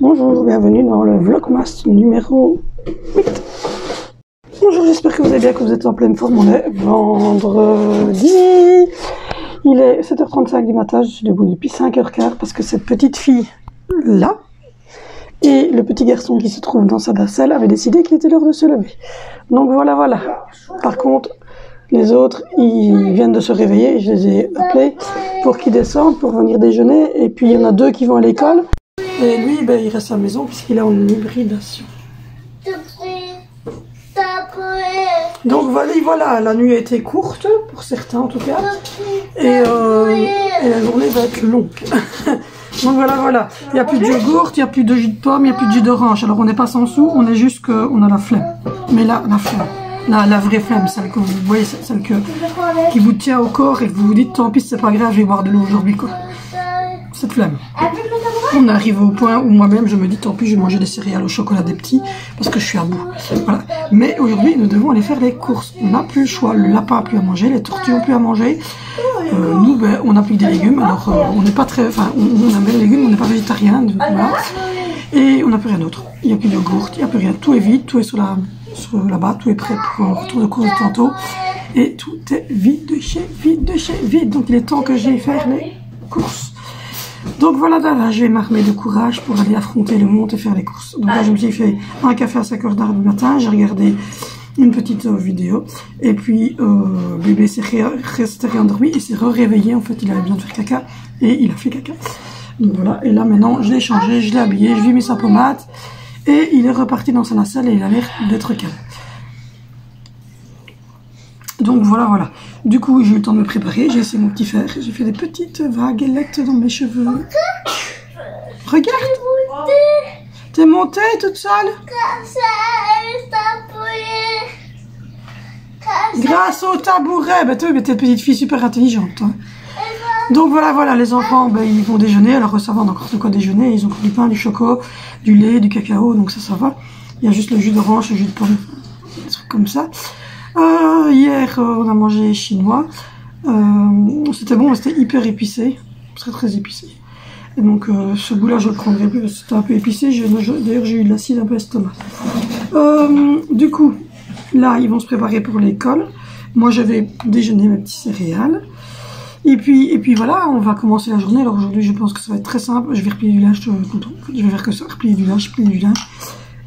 Bonjour, bienvenue dans le Vlogmas numéro 8. Bonjour, j'espère que vous allez bien, que vous êtes en pleine forme. On est vendredi. Il est 7h35 du matin, je suis debout depuis 5h15 parce que cette petite fille là et le petit garçon qui se trouve dans sa nacelle avaient décidé qu'il était l'heure de se lever. Donc voilà. Par contre, les autres, ils viennent de se réveiller. Je les ai appelés pour qu'ils descendent, pour venir déjeuner. Et puis, il y en a deux qui vont à l'école. Et lui, ben, il reste à la maison puisqu'il est en hybridation. Donc voilà, la nuit a été courte, pour certains en tout cas. Et la journée va être longue. Donc voilà. Il n'y a plus de yogourt, il n'y a plus de jus de pomme, il n'y a plus de jus d'orange. Alors on n'est pas sans sous, on est juste qu'on a la flemme. Mais là, la flemme. La vraie flemme, celle que vous voyez, celle qui vous tient au corps et que vous vous dites tant pis, c'est pas grave, je vais boire de l'eau aujourd'hui, quoi. Cette flemme. On arrive au point où moi-même je me dis tant pis, je vais manger des céréales au chocolat des petits parce que je suis à bout. Voilà. Mais aujourd'hui, nous devons aller faire les courses. On n'a plus le choix. Le lapin n'a plus à manger, les tortues n'ont plus à manger. Nous, ben, on n'a plus que des légumes. Alors, on n'est pas très. Enfin, on aime les légumes, on n'est pas végétarien. Voilà. Et on n'a plus rien d'autre. Il n'y a plus de yogourt, il n'y a plus rien. Tout est vide, tout est sur là-bas, tout est prêt pour un retour de course de tantôt. Et tout est vide de chez vide. Donc, il est temps que j'aille faire les courses. Donc voilà, là, je vais m'armer de courage pour aller affronter le monde et faire les courses. Donc là, je me suis fait un café à 5h du matin, j'ai regardé une petite vidéo, et puis bébé s'est resté réendormi et s'est réveillé. En fait, il avait besoin de faire caca, et il a fait caca. Donc voilà, et là maintenant, je l'ai changé, je l'ai habillé, je lui ai mis sa pommade, et il est reparti dans sa nacelle et il a l'air d'être calme. Donc voilà. Du coup, j'ai eu le temps de me préparer, j'ai essayé mon petit fer, j'ai fait des petites vaguelettes dans mes cheveux. Regarde! T'es montée toute seule? Grâce au tabouret! Bah toi, t'es petite fille super intelligente. Hein. Donc voilà, les enfants, ben, ils vont déjeuner, alors ça va, on a encore de quoi déjeuner, ils ont du pain, du chocolat, du lait, du cacao, donc ça va. Il y a juste le jus d'orange, le jus de pomme, des trucs comme ça. Hier, on a mangé chinois. C'était bon, c'était hyper épicé. Très épicé. Et donc, ce goût-là, je le prendrai plus parce que c'était un peu épicé. D'ailleurs, j'ai eu de l'acide un peu à l'estomac. Du coup, là, ils vont se préparer pour l'école. Moi, je vais déjeuner mes petits céréales. Et puis voilà, on va commencer la journée. Alors aujourd'hui, je pense que ça va être très simple. Je vais replier du linge. Je vais faire que ça. Replier du linge,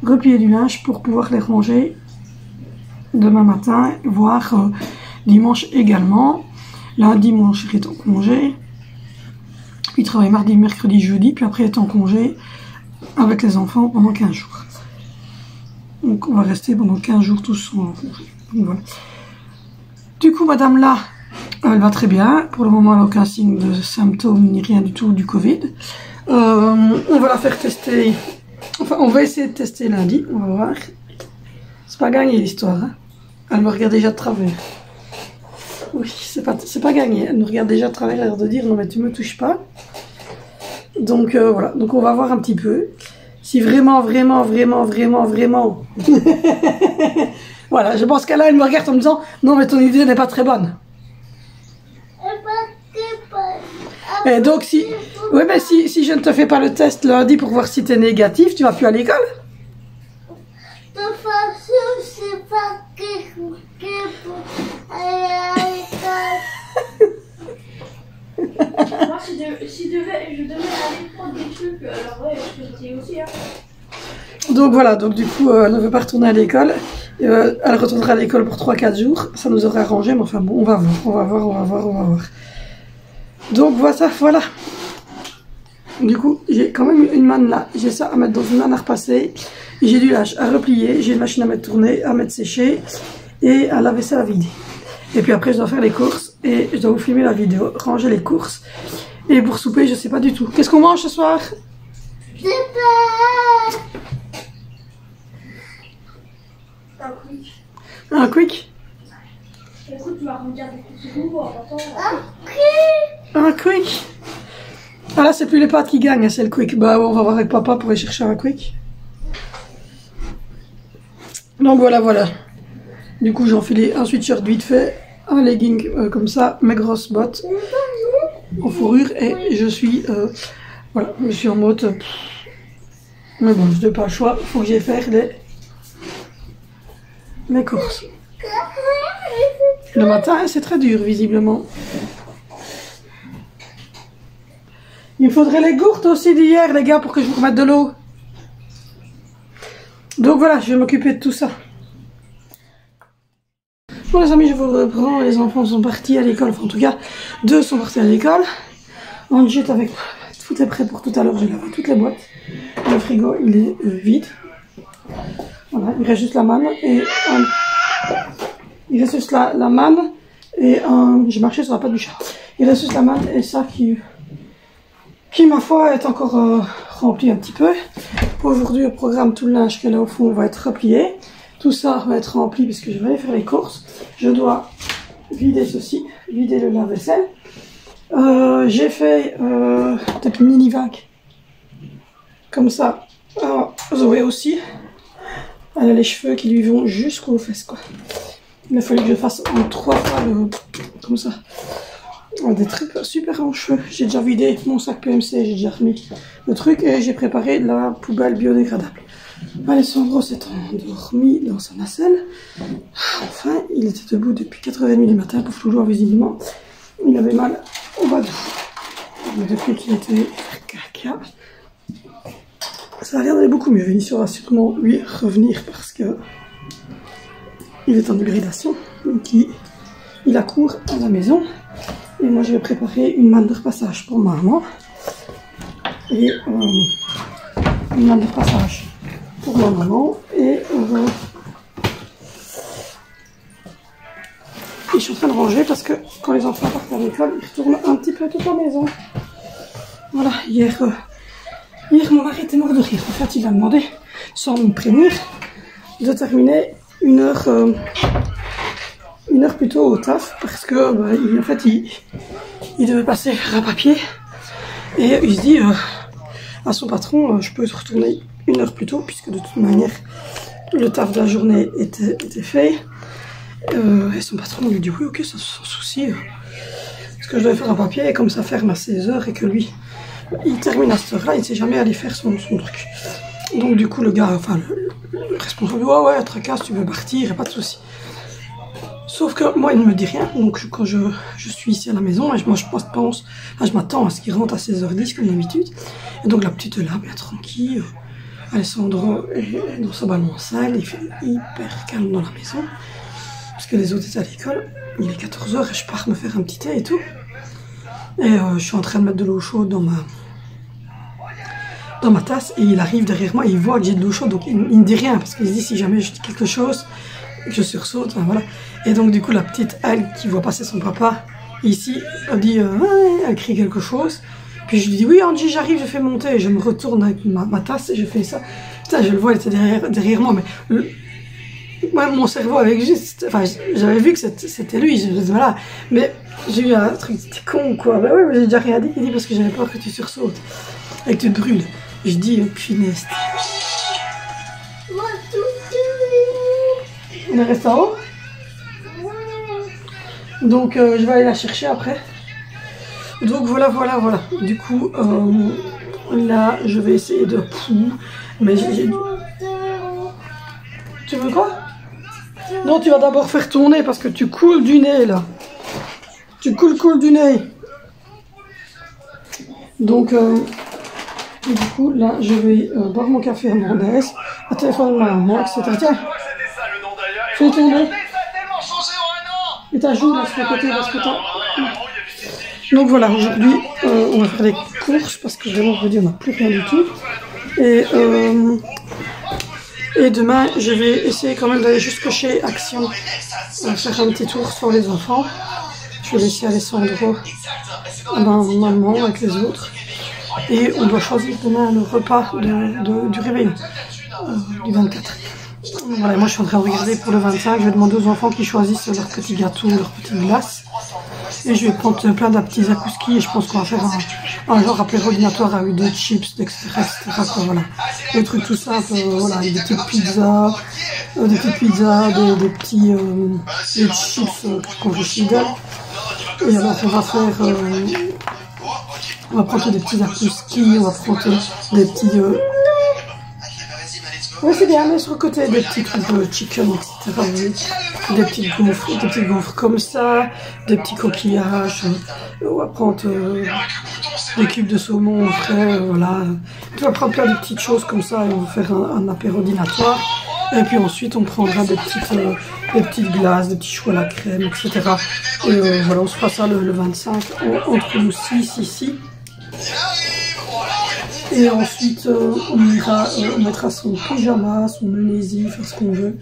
replier du linge pour pouvoir les ranger demain matin, voire dimanche également. Lundi, mon chéri est en congé. Puis il travaille mardi, mercredi, jeudi. Puis après, il est en congé avec les enfants pendant 15 jours. Donc, on va rester pendant 15 jours tous en congé. Donc, voilà. Du coup, madame là, elle va très bien. Pour le moment, elle n'a aucun signe de symptômes ni rien du tout du Covid. On va la faire tester. Enfin, on va essayer de tester lundi. On va voir. C'est pas gagné l'histoire. Hein. Elle me regarde déjà de travers. Oui, c'est pas gagné. Elle nous regarde déjà de travers, l'air de dire non mais tu me touches pas. Donc voilà. Donc on va voir un petit peu. Si vraiment. Voilà, je pense qu'elle me regarde en me disant non mais ton idée n'est pas très bonne. Et donc si je ne te fais pas le test lundi pour voir si tu es négatif, tu vas plus à l'école. De toute façon, c'est pas moi, je devais aller prendre des trucs, alors ouais, je peux essayer aussi. Hein. Donc voilà, donc du coup, elle ne veut pas retourner à l'école. Elle retournera à l'école pour 3-4 jours. Ça nous aurait arrangé, mais enfin bon, on va voir. Donc voilà. Du coup, j'ai quand même une manne là. J'ai ça à mettre dans une manne à repasser. J'ai du linge à replier. J'ai une machine à mettre tourner, à mettre sécher. Et à laver ça à vider. Et puis après, je dois faire les courses. Et je dois vous filmer la vidéo, ranger les courses. Et pour souper, je sais pas du tout. Qu'est-ce qu'on mange ce soir? Je sais pas. Un quick. Un quick? Écoute, tu vas regarder ce nouveau en attendant. Un quick? Ah là, c'est plus les pâtes qui gagnent, c'est le quick. Bah, on va voir avec papa pour aller chercher un quick. Donc voilà. Du coup, j'ai enfilé un sweatshirt vite fait, un legging comme ça, mes grosses bottes en fourrure et je suis voilà, je suis en mode Mais bon, je n'ai pas le choix, il faut que j'aille faire les courses. Le matin, c'est très dur, visiblement. Il me faudrait les gourdes aussi d'hier, les gars, pour que je vous remette de l'eau. Donc voilà, je vais m'occuper de tout ça. Bon les amis, je vous reprends. Les enfants sont partis à l'école. Enfin, en tout cas, 2 sont partis à l'école. Angie est avec moi. Tout est prêt pour tout à l'heure. J'ai lavé toutes les boîtes. Le frigo, il est vide. Voilà, il reste juste la manne et un... Il reste juste la manne et un... J'ai marché sur la patte du chat. Il reste juste la manne et ça qui ma foi est encore rempli un petit peu. Aujourd'hui au programme, tout le linge qui est là au fond va être replié. Tout ça va être rempli parce que je vais aller faire les courses. Je dois vider ceci, vider le lave-vaisselle. J'ai fait des mini vagues comme ça. Zoé aussi. Elle a les cheveux qui lui vont jusqu'aux fesses quoi. Il a fallu que je fasse en 3 fois comme ça. Des trucs super en cheveux. J'ai déjà vidé mon sac PMC, j'ai déjà remis le truc et j'ai préparé la poubelle biodégradable. Alessandro s'est endormi dans sa nacelle. Enfin, il était debout depuis 4h30 du matin, pour toujours visiblement. Il avait mal au bas du dos. Depuis qu'il était caca, ça a l'air d'aller beaucoup mieux. Vinicius va sûrement lui revenir parce que il est en hybridation. Donc il accourt à la maison. Et moi je vais préparer une manne de repassage pour maman. Et une manne de repassage pour ma maman. Et je suis en train de ranger parce que quand les enfants partent à l'école, ils retournent un petit peu toute la maison. Voilà, hier mon mari était mort de rire. En fait, il a demandé, sans me prévenir, de terminer une heure plus tôt au taf parce que en fait il devait passer un papier et il se dit à son patron je peux retourner une heure plus tôt puisque de toute manière le taf de la journée était fait et son patron lui dit oui ok sans souci parce que je devais faire un papier et comme ça ferme à 16h et que lui il termine à cette heure là il ne sait jamais aller faire son truc. Donc du coup le gars, enfin le responsable dit ouais tracasse tu veux partir, pas de souci. Sauf que moi il ne me dit rien, donc quand je suis ici à la maison, et moi je m'attends à ce qu'il rentre à 16h10 comme d'habitude. Et donc la petite est là, bien tranquille, Alessandro est dans sa ballon sale, il fait hyper calme dans la maison. Parce que les autres étaient à l'école, il est 14h et je pars me faire un petit thé et tout. Et je suis en train de mettre de l'eau chaude dans ma tasse et il arrive derrière moi, il voit que j'ai de l'eau chaude, donc il ne dit rien parce qu'il se dit si jamais je dis quelque chose, je sursaute, enfin, voilà. Et donc du coup la petite elle qui voit passer son papa ici, elle dit elle crie quelque chose, puis je lui dis oui Angie j'arrive, je fais monter, et je me retourne avec ma tasse et je fais ça. Putain, je le vois, il était derrière moi, mais moi mon cerveau avait juste, enfin j'avais vu que c'était lui, voilà, mais j'ai eu un truc con quoi, bah ouais mais j'ai déjà rien dit, il dit parce que j'avais peur que tu sursautes et que tu te brûles. Je dis punaise. On est resté en haut. Donc je vais aller la chercher après. Donc voilà. Du coup là je vais essayer de... Mais j'ai... Tu veux quoi? Non, tu vas d'abord faire tourner parce que tu coules du nez là. Tu coules du nez. Donc du coup là je vais boire mon café irlandais, à téléphone de ma maman, etc. Tiens, fais tourner. Et ta joue là sur le côté parce que t'as... Donc voilà, aujourd'hui on va faire des courses parce que vraiment aujourd'hui on n'a plus rien du tout. Et demain je vais essayer quand même d'aller jusque chez Action, faire un petit tour sur les enfants. Je vais laisser Alessandro à ma maman avec les autres. Et on doit choisir demain le repas du réveillon du 24. Voilà, moi je suis en train de regarder pour le 25. Je vais demander aux enfants qui choisissent leur petit gâteau, leur petite glace. Et je vais prendre plein de petits zakouskis et je pense qu'on va faire un genre apéro-dînatoire avec des chips, etc. Quoi, voilà. Des trucs tout simples, voilà, avec des petites pizzas, des petits des chips qu'on fait chez Lidl. Et alors on va faire... on va prendre des petits zakouskis, on va prendre des petits... Oui, c'est bien, mais sur le côté des petits trucs de chicken, etc. Oui. Des petites gaufres comme ça, des petits coquillages. On va prendre des cubes de saumon frais, voilà. Tu vas prendre plein de petites choses comme ça et on va faire un apéro dînatoire. Et puis ensuite, on prendra des petites glaces, des petits choux à la crème, etc. Et voilà, on se fera ça le 25 entre nous 6 ici. Et ensuite, on mettra son pyjama, son menuisier, faire ce qu'on veut.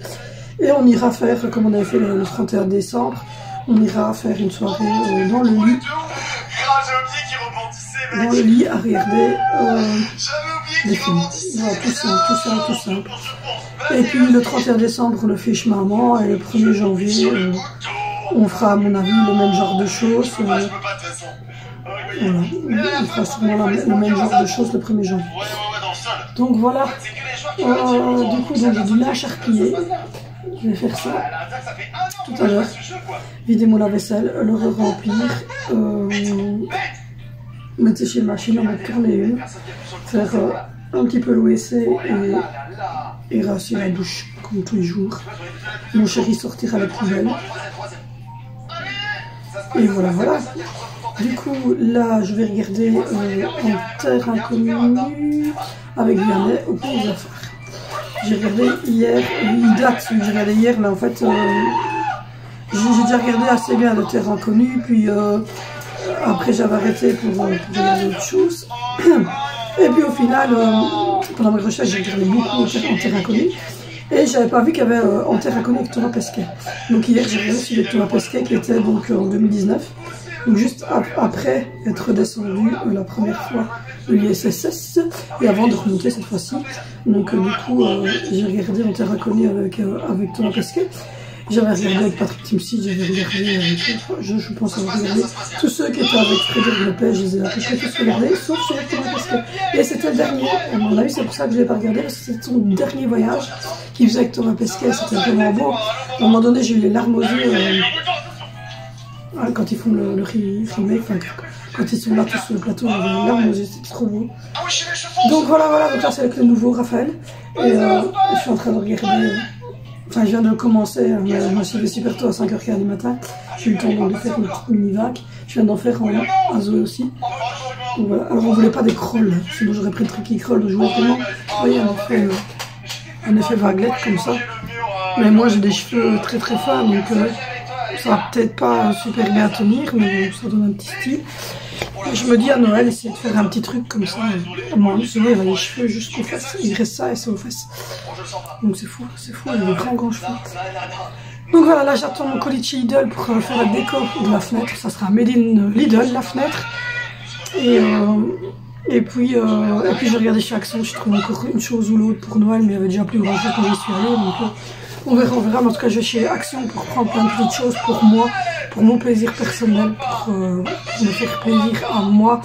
Et on ira faire, comme on avait fait le 31 décembre, on ira faire une soirée dans le lit. Dans le lit à regarder des films. Voilà, tout simple. Et puis le 31 décembre, on le fiche maman. Et le 1er janvier, on fera à mon avis le même genre de choses. Voilà, on fera sûrement le même genre de choses le 1er janvier. Donc voilà, du coup j'ai du lait à charpiller, je vais faire ça tout à l'heure, vider mon lave-vaisselle, le remplir, mettre sécher la machine, en mettre tourner une, faire un petit peu l'OSC et rasser la douche comme tous les jours. Mon chéri sortira la poubelle. Et voilà. Du coup, là, je vais regarder En Terre Inconnue avec Vianney au Pays des Affaires. J'ai regardé hier, il date celui que j'ai regardé hier, mais en fait, j'ai déjà regardé assez bien de Terre Inconnue, puis après j'avais arrêté pour regarder autre chose. Et puis au final, pendant mes recherches, j'ai regardé beaucoup En Terre Inconnue. Et j'avais pas vu qu'il y avait En Terre Inconnue avec Thomas Pesquet. Donc hier, j'ai regardé celui de Thomas Pesquet qui était donc en 2019. Donc juste après être redescendu la première fois de l'ISS et avant de remonter cette fois-ci. Donc du coup j'ai regardé En Terre Inconnue avec Thomas Pesquet. J'avais regardé avec Patrick Timsit, j'avais regardé avec, je pense avoir regardé tous ceux qui étaient avec Frédéric Lepage, je les ai à peu près tous regardés, sauf celui avec Thomas Pesquet. Et c'était le dernier, à mon avis c'est pour ça que je ne l'ai pas regardé, parce que c'était son dernier voyage qu'il faisait avec Thomas Pesquet, c'était vraiment beau. À un moment donné j'ai eu les larmes aux yeux. Quand ils font le remake, quand ils sont là tous sur le plateau, c'était trop beau. Donc voilà, donc là c'est avec le nouveau Raphaël. Et je suis en train de regarder, je viens de commencer, je me suis levé super tôt à 5h15 du matin. J'ai eu le temps donc de faire une petite mini-vac. Je viens d'en faire un Zoé aussi. Donc voilà, alors on voulait pas des crolls, sinon j'aurais pris le truc qui croll, je voulais vraiment, vous voyez, un effet vaguelette comme ça. Mais moi j'ai des cheveux très fins, donc ça va peut-être pas super bien tenir, mais ça donne un petit style. Et je me dis à Noël, essayer de faire un petit truc comme ça. Moi, souvent, il a les cheveux jusqu'aux fesses. Il reste ça et c'est aux fesses. Donc c'est fou, il a des grands cheveux. Donc voilà, là j'attends mon colis de chez Lidl pour faire la déco de la fenêtre. Ça sera Made in Lidl, la fenêtre. Et puis je regardais chez Action, je trouve encore une chose ou l'autre pour Noël, mais il y avait déjà plus grand chose quand j'y suis allée. Donc on verra. Mais en tout cas, je vais chez Action pour prendre plein de petites choses pour moi, pour mon plaisir personnel, pour me faire plaisir à moi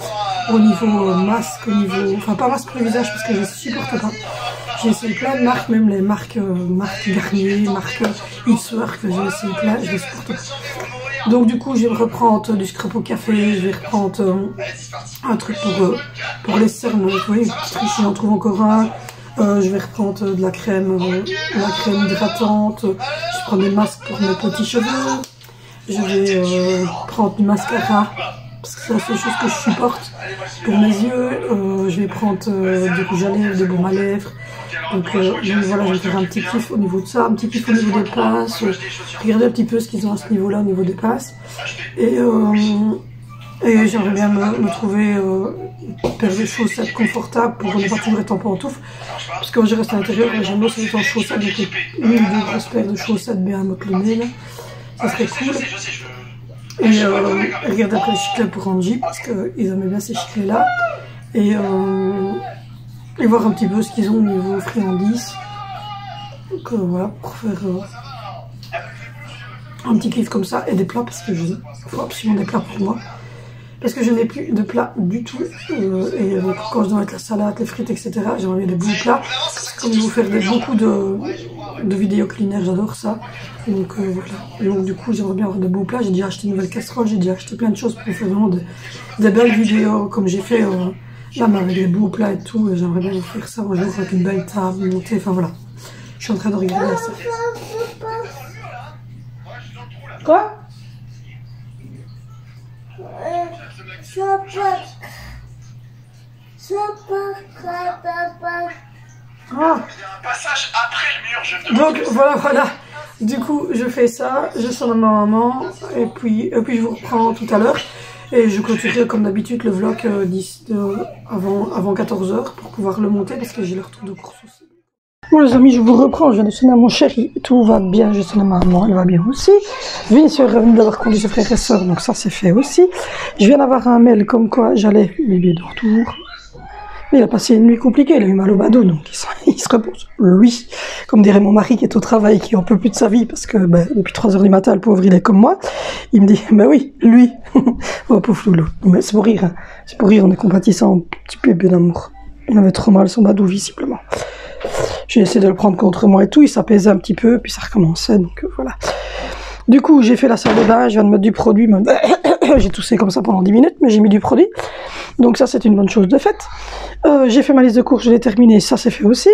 au niveau masque, au niveau... Enfin, pas masque pour le visage parce que je ne supporte pas. J'ai essayé plein de marques, même les marques Garnier, marques It's-Work, j'ai essayé plein, je ne les supporte pas. Donc du coup, je vais me reprendre du scrap au café, je vais reprendre un truc pour les cernes, vous voyez, si j'en trouve encore un. Je vais reprendre de la crème hydratante, je vais prendre des masques pour mes petits cheveux, je vais prendre du mascara, parce que c'est la seule chose que je supporte pour mes yeux, je vais prendre du rouge à lèvres, de baume à lèvres, donc voilà, je vais faire un petit kiff au niveau de ça, un petit kiff au niveau des pinces, regarder un petit peu ce qu'ils ont à ce niveau-là au niveau des pinces, et j'aimerais bien me trouver une paire de chaussettes confortables pour ne pas toujours être en pantoufles. Parce que quand je reste à l'intérieur, j'aime bien être en chaussettes, donc une ou deux grosses paires de chaussettes bien motelonnées, là. Ça serait cool. Et regarder après les chiclets pour Angie, parce qu'ils aimaient bien ces chiclets-là. Et voir un petit peu ce qu'ils ont au niveau friandises. Donc voilà, pour faire un petit kiff comme ça. Et des plats, parce que il faut absolument des plats pour moi. Parce que je n'ai plus de plats du tout. Et quand je dois mettre la salade, les frites, etc., j'ai envie de bons plats. Comme vous faire beaucoup de vidéos culinaires, j'adore ça. Donc voilà. Et donc du coup, j'aimerais bien avoir de beaux plats. J'ai déjà acheté une nouvelle casserole, j'ai déjà acheté plein de choses pour faire vraiment des belles vidéos, comme j'ai fait Là, avec les boucles là et tout, j'aimerais bien vous faire ça un jour avec une belle table montée, enfin voilà. Je suis en train de regarder ça. Quoi? Ah. Passage après le mur, Donc voilà. Du coup, je fais ça, je sonne à ma maman, et puis je vous reprends tout à l'heure. Et je clôturerai comme d'habitude le vlog avant 14 h pour pouvoir le monter parce que j'ai le retour de course aussi. Bon les amis, je vous reprends, je viens de sonner à mon chéri, tout va bien, je sonne à ma maman, elle va bien aussi. Vince est revenu d'avoir conduit ses frères et sœurs, donc ça c'est fait aussi. Je viens d'avoir un mail comme quoi j'allais, bébé de retour. Mais il a passé une nuit compliquée, il a eu mal au bado, donc il se repose. Lui, comme dirait mon mari qui est au travail, qui en peut plus de sa vie, parce que depuis 3 h du matin, le pauvre il est comme moi, il me dit, oui, lui, oh pauvre loulou. Mais c'est pour rire, hein. C'est pour rire, on est compatissant, petit bébé d'amour. Il avait trop mal son bado, visiblement. J'ai essayé de le prendre contre moi et tout, il s'apaisait un petit peu, puis ça recommençait, donc voilà. Du coup, j'ai fait la salle de bain, je viens de mettre du produit, j'ai toussé comme ça pendant 10 minutes, mais j'ai mis du produit. Donc ça, c'est une bonne chose de faite. J'ai fait ma liste de courses, je l'ai terminée, ça c'est fait aussi.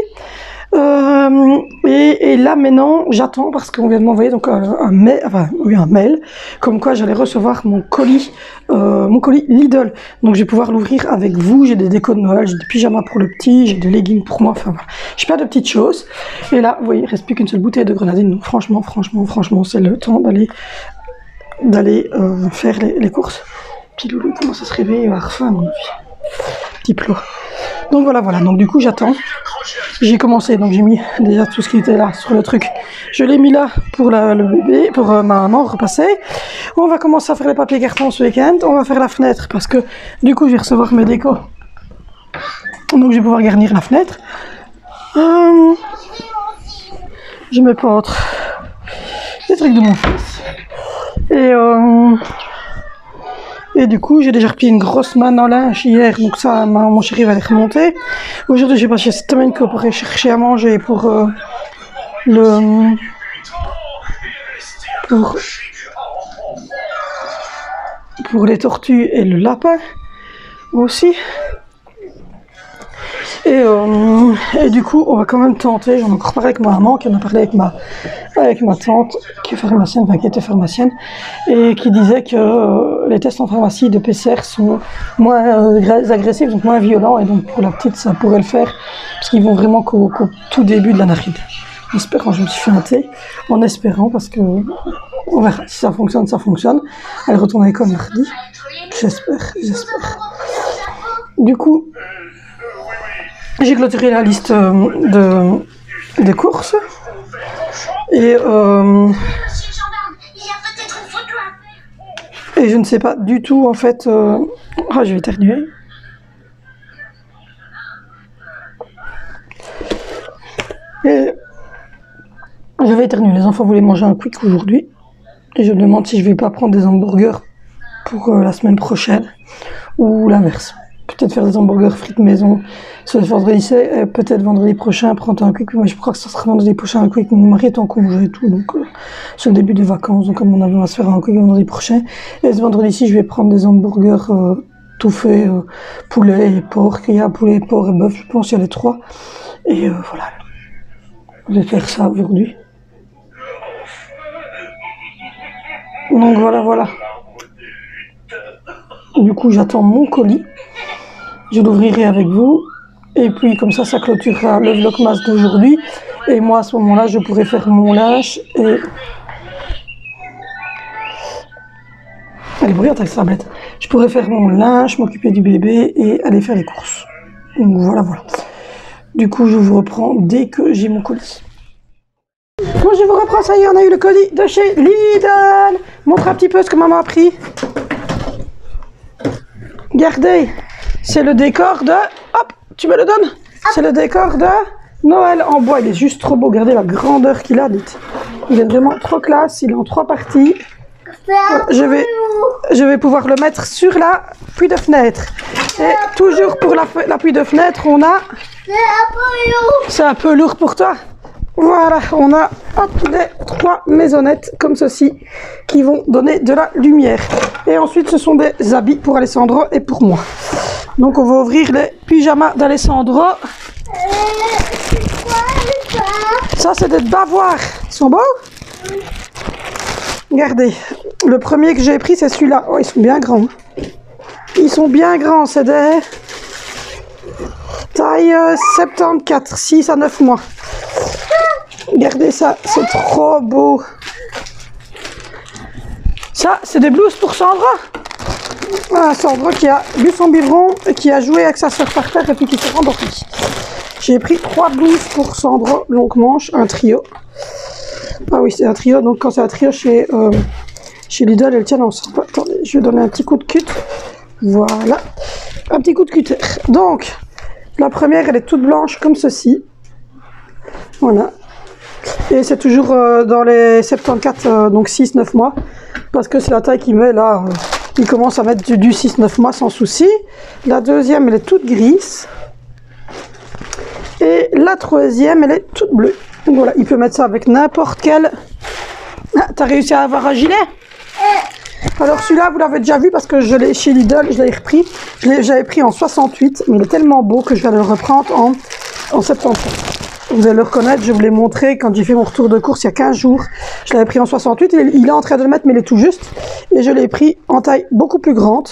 Et là maintenant, j'attends parce qu'on vient de m'envoyer donc un mail, comme quoi j'allais recevoir mon colis Lidl. Donc je vais pouvoir l'ouvrir avec vous. J'ai des décos de Noël, j'ai des pyjamas pour le petit, j'ai des leggings pour moi. Enfin voilà, j'ai pas de petites choses. Et là, vous voyez, il reste plus qu'une seule bouteille de grenadine. Donc franchement, c'est le temps d'aller faire les courses. Petit loulou commence à se réveiller, il va avoir faim, mon avis. Petit plot. Donc voilà, donc du coup j'attends. J'ai commencé, donc j'ai mis déjà tout ce qui était là sur le truc. Je l'ai mis là pour le bébé, pour ma maman repasser. On va commencer à faire les papiers cartons ce week-end. On va faire la fenêtre parce que du coup je vais recevoir mes décos. Donc je vais pouvoir garnir la fenêtre. Je me peintre les trucs de mon fils. Et du coup, j'ai déjà repris une grosse manne en linge hier, donc ça, mon chéri va les remonter. Aujourd'hui, j'ai pas chez Stemenko pour aller chercher à manger pour les tortues et le lapin aussi. Et du coup, on va quand même tenter, j'en ai encore parlé avec ma maman, qui en a parlé avec ma tante, qui est pharmacienne, enfin qui était pharmacienne, et qui disait que les tests en pharmacie de PCR sont moins agressifs, donc moins violents, et donc pour la petite, ça pourrait le faire, parce qu'ils vont vraiment qu'au tout début de la narine. J'espère, je me suis fait un thé, en espérant, parce que on verra si ça fonctionne, ça fonctionne. Elle retourne à l'école mardi, j'espère. Du coup, j'ai clôturé la liste des courses et je ne sais pas du tout en fait. Je vais éternuer. Et je vais éternuer. Les enfants voulaient manger un quick aujourd'hui et je me demande si je vais pas prendre des hamburgers pour la semaine prochaine ou l'inverse. Peut-être faire des hamburgers frites maison ce vendredi, peut-être vendredi prochain prendre un quick. Moi je crois que ça sera vendredi prochain un quick. Mon mari est en congé et tout, donc c'est le début des vacances, donc à mon avis on va se faire un quick vendredi prochain. Et ce vendredi-ci je vais prendre des hamburgers tout faits, poulet et porc. Il y a poulet, porc et bœuf, je pense qu'il y a les trois. Et voilà, je vais faire ça aujourd'hui. Donc voilà. Du coup j'attends mon colis. Je l'ouvrirai avec vous. Et puis comme ça clôturera le vlogmas d'aujourd'hui. Et moi à ce moment-là, je pourrai faire mon linge et... Elle est bruyante avec sa tablette. Je pourrais faire mon linge, m'occuper du bébé et aller faire les courses. Donc voilà. Du coup, je vous reprends dès que j'ai mon colis. Bon, je vous reprends, ça y est, on a eu le colis de chez Lidl. Montre un petit peu ce que maman a pris. Regardez, c'est le décor de... Hop, tu me le donnes? C'est le décor de Noël en bois. Il est juste trop beau. Regardez la grandeur qu'il a, dites. Il est vraiment trop classe. Il est en 3 parties. Je vais pouvoir le mettre sur l'appui de fenêtre. Et toujours pour l'appui de fenêtre, on a... C'est un peu lourd pour toi? Voilà, on a hop, les 3 maisonnettes comme ceci qui vont donner de la lumière. Et ensuite, ce sont des habits pour Alessandro et pour moi. Donc, on va ouvrir les pyjamas d'Alessandro. Ça, c'est des bavoirs. Ils sont beaux? Regardez, le premier que j'ai pris, c'est celui-là. Oh, ils sont bien grands. Ils sont bien grands, c'est des taille 74, 6 à 9 mois. Regardez ça, c'est trop beau. Ça, c'est des blouses pour Sandra. Ah, Sandra qui a bu son biberon et qui a joué avec sa soeur par terre et puis qui s'est rendormie. J'ai pris 3 blouses pour Sandra, longue manche, un trio. Ah oui, c'est un trio, donc quand c'est un trio chez Lidl, elles tiennent ensemble. Attendez, je vais donner un petit coup de cut. Voilà, un petit coup de cutter. Donc, la première, elle est toute blanche comme ceci. Voilà. Et c'est toujours dans les 74, donc 6-9 mois. Parce que c'est la taille qu'il met là. Il commence à mettre du 6-9 mois sans souci. La deuxième, elle est toute grise. Et la troisième, elle est toute bleue. Donc voilà, il peut mettre ça avec n'importe quel... Ah, t'as réussi à avoir un gilet? Alors celui-là, vous l'avez déjà vu parce que je l'ai chez Lidl, je l'avais repris. J'avais pris en 68, mais il est tellement beau que je vais le reprendre en 74. Vous allez le reconnaître, je vous l'ai montré quand j'ai fait mon retour de course il y a 15 jours. Je l'avais pris en 68, il est en train de le mettre, mais il est tout juste. Et je l'ai pris en taille beaucoup plus grande.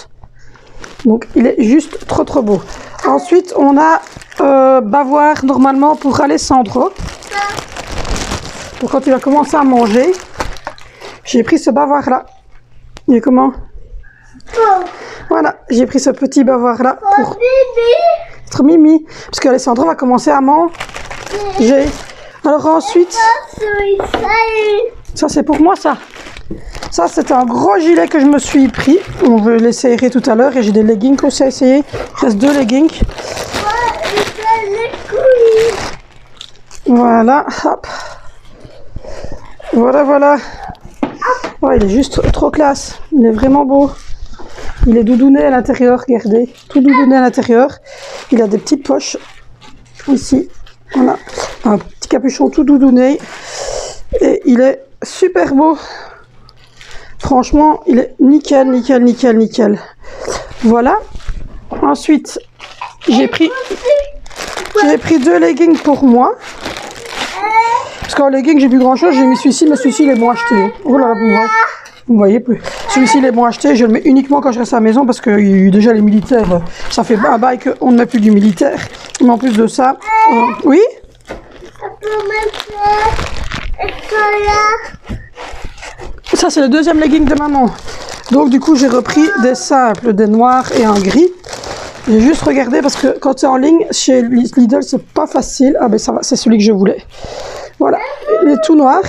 Donc il est juste trop trop beau. Ensuite, on a bavoir normalement pour Alessandro. Pour quand il va commencer à manger. J'ai pris ce bavoir là. Il est comment? Voilà, j'ai pris ce petit bavoir là pour être Mimi. Parce qu'Alessandro va commencer à manger. Alors ensuite, ça c'est pour moi ça. Ça c'est un gros gilet que je me suis pris. On veut l'essayer tout à l'heure et j'ai des leggings aussi à essayer. Il reste 2 leggings. Voilà, hop. Voilà, voilà. Oh, il est juste trop classe. Il est vraiment beau. Il est doudouné à l'intérieur, regardez. Tout doudouné à l'intérieur. Il a des petites poches ici. Voilà. Un petit capuchon tout doudouné. Et il est super beau. Franchement, il est nickel, nickel, nickel, nickel. Voilà. Ensuite, j'ai pris 2 leggings pour moi. Parce qu'en legging, j'ai plus grand chose, j'ai mis celui-ci, mais celui-ci, il est bon acheté. Oh là là, vous ne voyez plus. Celui-ci, il est bon acheté, je le mets uniquement quand je reste à la maison parce que déjà les militaires, ça fait un bail qu'on ne met plus du militaire. Mais en plus de ça, oui? Ça, c'est le deuxième legging de maman. Donc, du coup, j'ai repris des simples, des noirs et un gris. J'ai juste regardé parce que quand c'est en ligne, chez Lidl, c'est pas facile. Ah ben ça va, c'est celui que je voulais. Voilà, il est tout noir.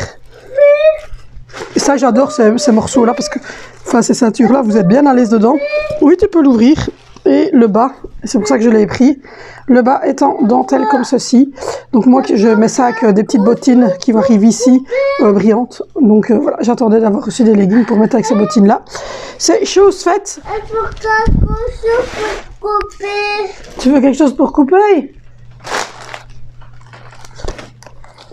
Et ça, j'adore ces morceaux-là parce que, enfin, ces ceintures-là, vous êtes bien à l'aise dedans. Oui, tu peux l'ouvrir. Et le bas, c'est pour ça que je l'ai pris. Le bas est en dentelle comme ceci. Donc moi, je mets ça avec des petites bottines qui vont arriver ici, brillantes. Donc voilà, j'attendais d'avoir reçu des leggings pour mettre avec ces bottines-là. C'est chose faite. Tu veux quelque chose pour couper?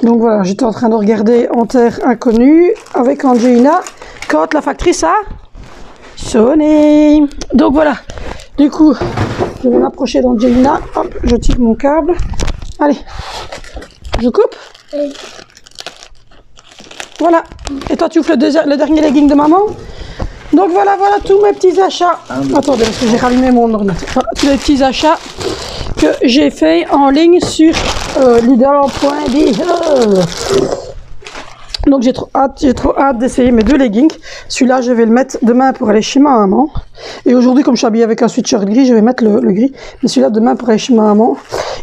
Donc voilà, j'étais en train de regarder En Terre Inconnue avec Angelina quand la factrice a sonné. Donc voilà, du coup, je vais m'approcher d'Angelina. Hop, je tire mon câble. Allez, je coupe. Voilà. Et toi, tu ouvres le dernier legging de maman. Donc voilà, voilà tous mes petits achats. Attendez, parce que j'ai rallumé mon ordinateur. Voilà, tous les petits achats que j'ai fait en ligne sur Lidl.be. Donc j'ai trop hâte d'essayer mes 2 leggings. Celui-là, je vais le mettre demain pour aller chez ma maman. Et aujourd'hui, comme je suis habillée avec un sweatshirt gris, je vais mettre le gris. Mais celui-là, demain pour aller chez ma maman.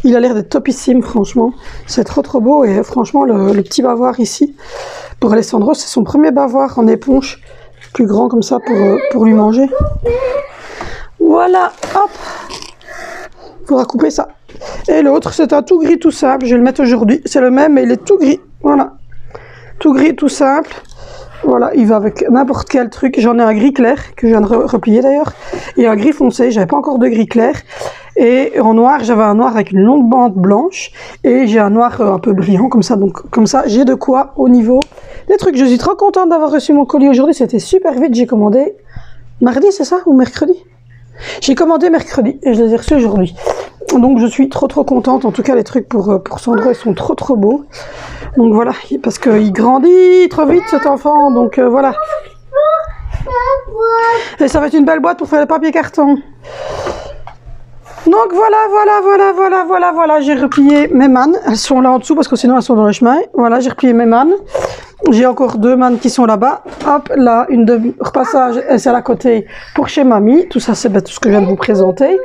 Il a l'air d'être topissime, franchement. C'est trop trop beau. Et franchement, le petit bavoir ici, pour Alessandro, c'est son premier bavoir en éponge. Plus grand comme ça pour lui manger. Voilà, hop. Faudra couper ça. Et l'autre, c'est un tout gris tout simple. Je vais le mettre aujourd'hui. C'est le même, mais il est tout gris. Voilà. Tout gris, tout simple. Voilà, il va avec n'importe quel truc. J'en ai un gris clair, que je viens de replier d'ailleurs. Et un gris foncé. J'avais pas encore de gris clair. Et en noir, j'avais un noir avec une longue bande blanche. Et j'ai un noir un peu brillant comme ça. Donc comme ça, j'ai de quoi au niveau des trucs. Je suis trop contente d'avoir reçu mon colis aujourd'hui. C'était super vite. J'ai commandé mardi, c'est ça? Ou mercredi? J'ai commandé mercredi et je les ai reçus aujourd'hui. Donc je suis trop contente. En tout cas, les trucs pour Sandro, ils sont trop beaux. Donc voilà, parce qu'il grandit trop vite cet enfant. Donc voilà. Et ça va être une belle boîte pour faire le papier carton. Donc voilà. J'ai replié mes mannes. Elles sont là en dessous parce que sinon elles sont dans le chemin. Voilà, j'ai replié mes mannes. J'ai encore 2 mannes qui sont là-bas. Hop, là, une de repassage, c'est à la côté pour chez mamie. Tout ça, c'est tout ce que je viens de vous présenter.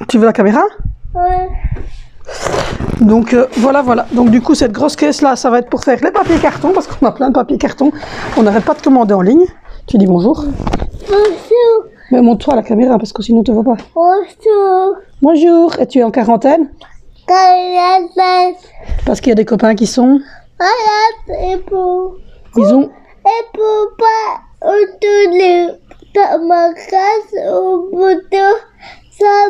Tu veux la caméra? Ouais. Donc voilà. Donc du coup, cette grosse caisse-là, ça va être pour faire les papiers cartons parce qu'on a plein de papiers cartons. On n'arrête pas de commander en ligne. Tu dis bonjour? Bonjour. Mais montre-toi à la caméra parce que sinon, on ne te voit pas. Bonjour. Bonjour. Et tu es en quarantaine? Parce qu'il y a des copains qui sont... Et pour pas retourner dans ma classe au bout de ça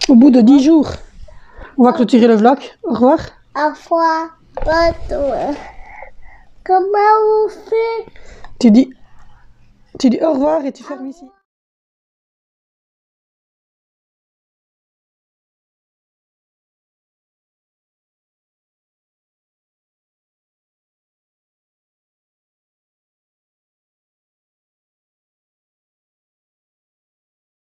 Au bout de 10 jours. On va clôturer le vlog. Au revoir. à fois retour. Comment vous faites? Tu dis au revoir et tu fermes ici.